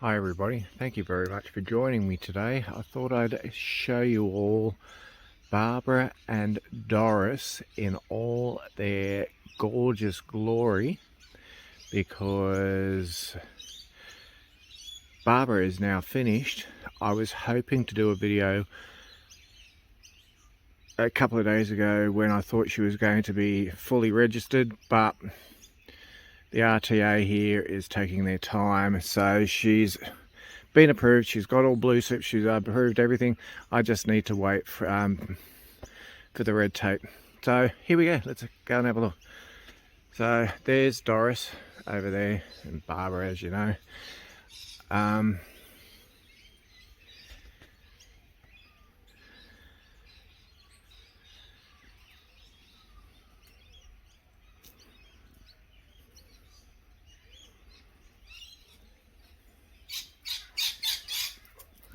Hi everybody, thank you very much for joining me today. I thought I'd show you all Barbara and Doris in all their gorgeous glory, because Barbara is now finished. I was hoping to do a video a couple of days ago when I thought she was going to be fully registered, but the RTA here is taking their time, so she's been approved. She's got all blue slips. She's approved everything. I just need to wait for the red tape. So here we go. Let's go and have a look. So there's Doris over there, and Barbara, as you know.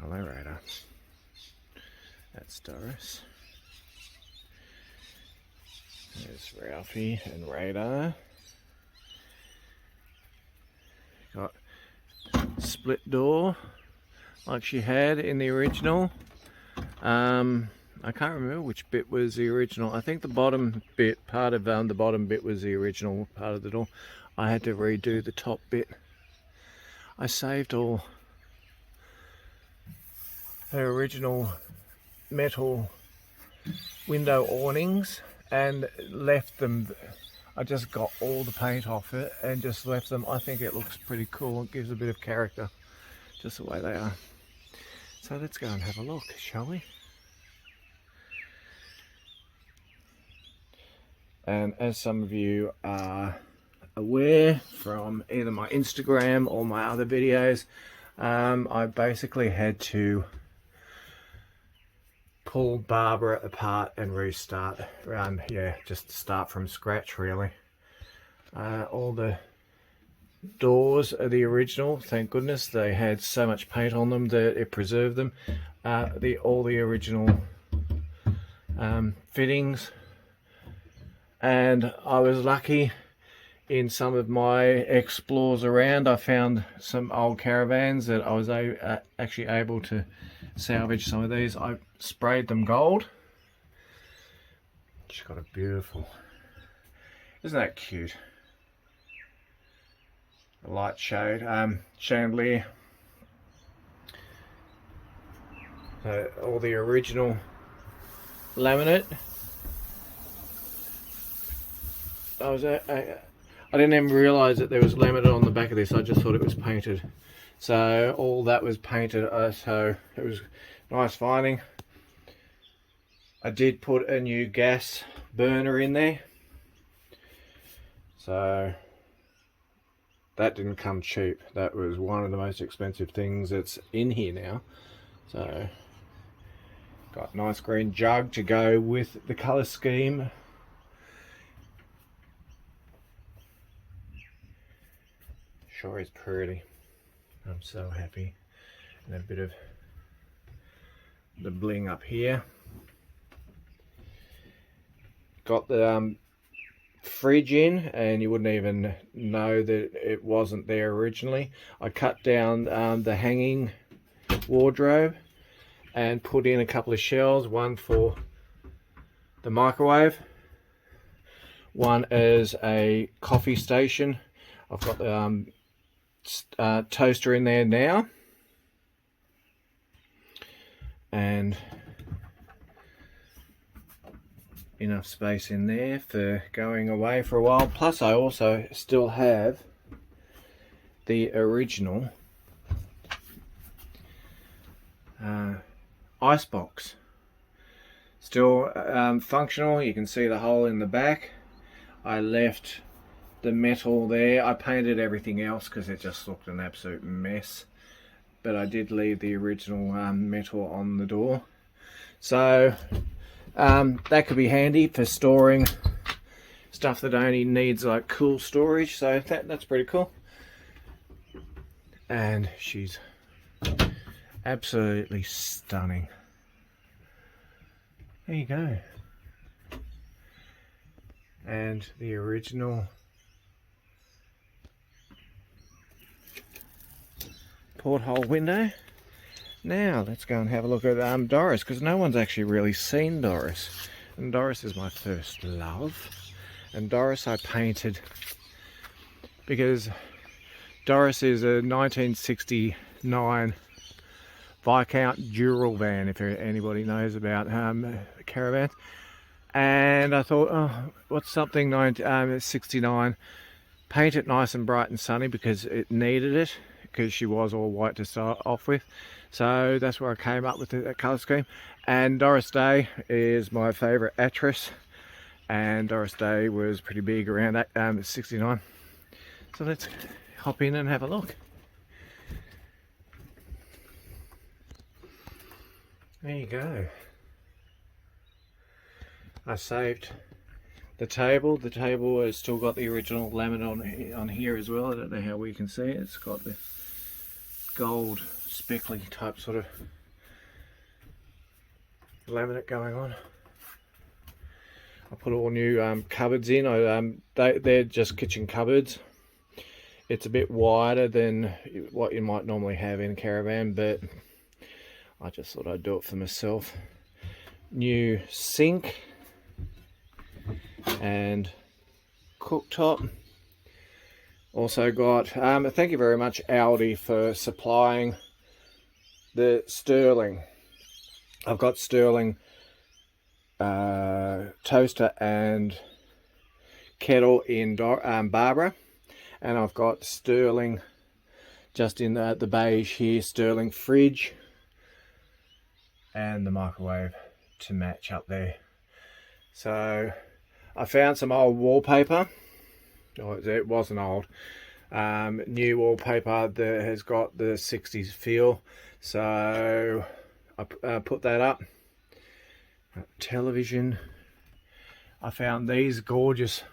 Hello, Radar. That's Doris. There's Ralphie and Radar. Got split door like she had in the original. I can't remember which bit was the original. I think the bottom bit, part of the bottom bit was the original part of the door. I had to redo the top bit. I saved all her original metal window awnings and left them. I just got all the paint off it and just left them. I think it looks pretty cool. It gives a bit of character, just the way they are. So let's go and have a look, shall we? And as some of you are aware from either my Instagram or my other videos, I basically had to pull Barbara apart and restart. Just start from scratch, really. All the doors are the original, thank goodness. They had so much paint on them that it preserved them. All the original fittings, and I was lucky in some of my explores around. I found some old caravans that I was actually able to salvage some of these. I sprayed them gold. She's got a beautiful, isn't that cute? The light shade, chandelier. All the original laminate. I didn't even realise that there was laminate on the back of this. I just thought it was painted. So all that was painted, so it was nice finding. I did put a new gas burner in there, so that didn't come cheap. That was one of the most expensive things that's in here now. So got a nice green jug to go with the colour scheme. Sure is pretty. I'm so happy. And a bit of the bling up here. Got the fridge in, and you wouldn't even know that it wasn't there originally. I cut down the hanging wardrobe and put in a couple of shelves, one for the microwave, one as a coffee station. I've got the toaster in there now, and enough space in there for going away for a while. Plus I also still have the original icebox still functional. You can see the hole in the back. I left the metal there. I painted everything else because it just looked an absolute mess, but I did leave the original metal on the door. So that could be handy for storing stuff that only needs like cool storage. So that's pretty cool. And she's absolutely stunning. There you go. And the original porthole window. Now let's go and have a look at Doris, because no one's actually really seen Doris. And Doris is my first love. And Doris I painted because Doris is a 1969 Viscount Duralvan, if anybody knows about caravans. And I thought, oh, what's something 69? Paint it nice and bright and sunny, because it needed it, because she was all white to start off with. So that's where I came up with that colour scheme. And Doris Day is my favourite actress, and Doris Day was pretty big around that 69. So let's hop in and have a look. There you go. I saved the table. The table has still got the original laminate on here as well. I don't know how we can see it. It's got the gold speckly type sort of laminate going on. I put all new cupboards in. They're just kitchen cupboards. It's a bit wider than what you might normally have in a caravan, but I just thought I'd do it for myself. New sink and cooktop. Also got, thank you very much Aldi for supplying the Sterling. I've got Sterling toaster and kettle in Barbara, and I've got Sterling just in the beige here, Sterling fridge and the microwave to match up there. So I found some old wallpaper. Oh, it wasn't old. New wallpaper that has got the 60s feel. So I put that up. Television. I found these gorgeous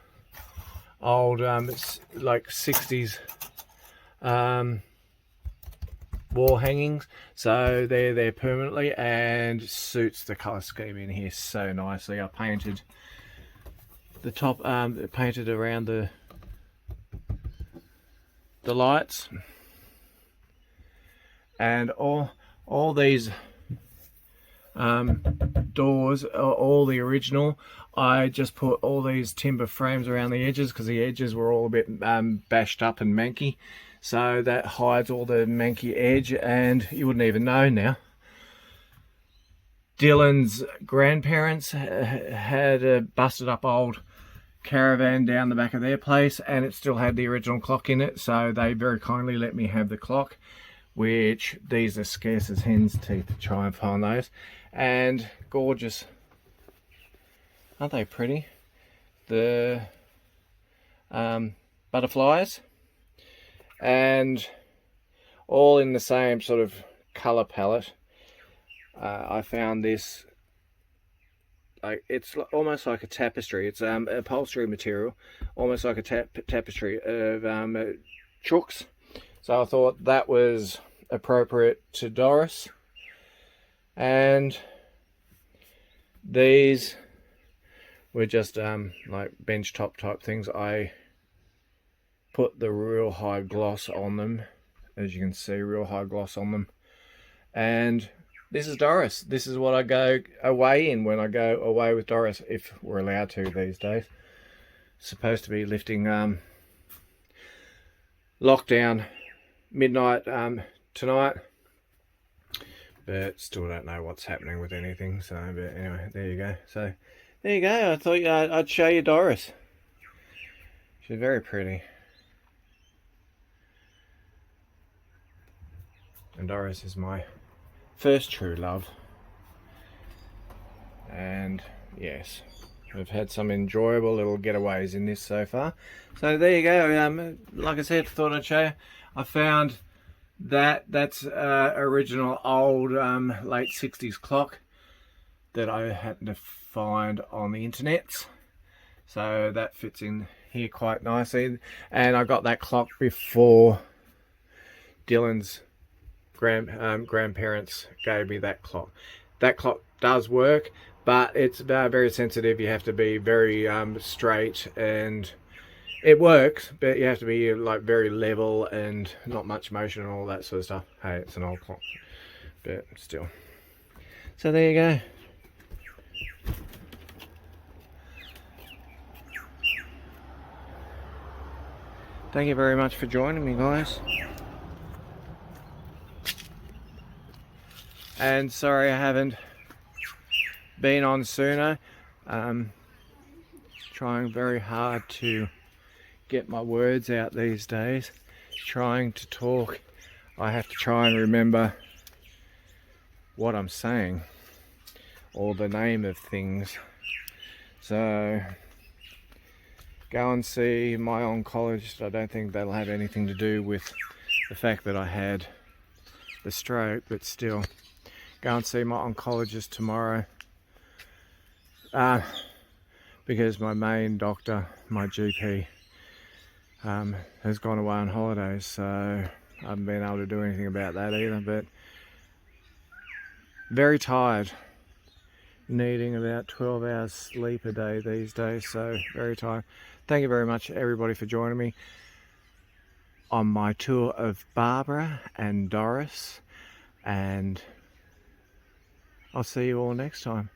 old like 60s wall hangings. So they're there permanently and suits the colour scheme in here so nicely. I painted the top, painted around the lights, and all these doors are all the original. I just put all these timber frames around the edges because the edges were all a bit bashed up and manky, so that hides all the manky edge and you wouldn't even know now. Dylan's grandparents had a busted up old caravan down the back of their place, and it still had the original clock in it, so they very kindly let me have the clock, which these are scarce as hen's teeth to try and find those. And gorgeous, aren't they pretty? The butterflies, and all in the same sort of color palette. I found this, like, it's almost like a tapestry. It's upholstery material, almost like a tapestry of chooks. So I thought that was appropriate to Doris. And these were just like bench top type things. I put the real high gloss on them, as you can see, real high gloss on them. And this is Doris. This is what I go away in when I go away with Doris, if we're allowed to these days. Supposed to be lifting lockdown midnight tonight, but still don't know what's happening with anything. So, but anyway, there you go. So there you go. I thought I'd show you Doris. She's very pretty. And Doris is my first true love. And yes, we've had some enjoyable little getaways in this so far. So there you go. Like I said, thought I'd show you. I found that's original old late 60s clock that I happened to find on the internet. So that fits in here quite nicely. And I got that clock before Dylan's grandparents gave me that clock. That clock does work, but it's very sensitive. You have to be very straight, and It works, but you have to be like very level and not much motion and all that sort of stuff. Hey, it's an old clock, but still. So there you go. Thank you very much for joining me, guys. And sorry I haven't been on sooner. Trying very hard to get my words out these days. Trying to talk, I have to try and remember what I'm saying or the name of things. So go and see my oncologist. I don't think that'll have anything to do with the fact that I had the stroke, but still, go and see my oncologist tomorrow, because my main doctor, my GP, has gone away on holidays, so I haven't been able to do anything about that either. But very tired, needing about 12 hours sleep a day these days, so very tired. Thank you very much everybody for joining me on my tour of Barbara and Doris, and I'll see you all next time.